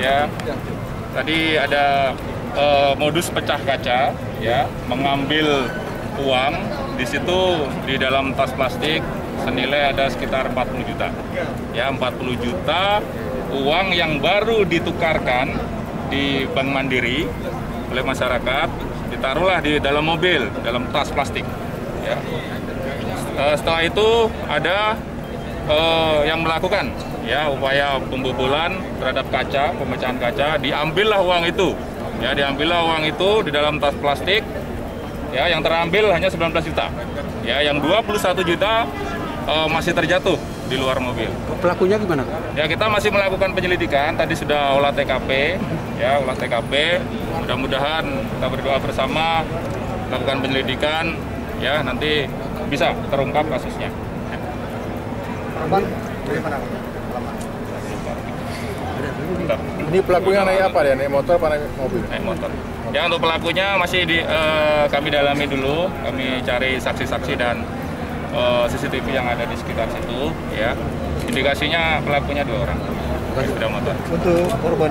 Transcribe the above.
ya. Tadi ada modus pecah kaca, ya, mengambil uang di situ di dalam tas plastik senilai ada sekitar 40 juta. Ya, 40 juta uang yang baru ditukarkan di Bank Mandiri oleh masyarakat, ditaruhlah di dalam mobil, dalam tas plastik. Ya. Setelah itu ada yang melakukan ya upaya pembobolan terhadap kaca, pemecahan kaca, diambillah uang itu. Ya, diambillah uang itu di dalam tas plastik. Ya, yang terambil hanya 19 juta. Ya, yang 21 juta masih terjatuh di luar mobil. Pelakunya gimana? Ya, kita masih melakukan penyelidikan. Tadi sudah olah TKP, ya, olah TKP. Mudah-mudahan kita berdoa bersama melakukan penyelidikan, ya, nanti bisa terungkap kasusnya. Korban dari mana? Ini pelakunya naik apa ya? Naik motor apa naik mobil? Naik motor. Ya, untuk pelakunya masih kami dalami dulu, kami cari saksi-saksi dan CCTV yang ada di sekitar situ. Ya, indikasinya pelakunya 2 orang. Sepeda motor. Untuk korban.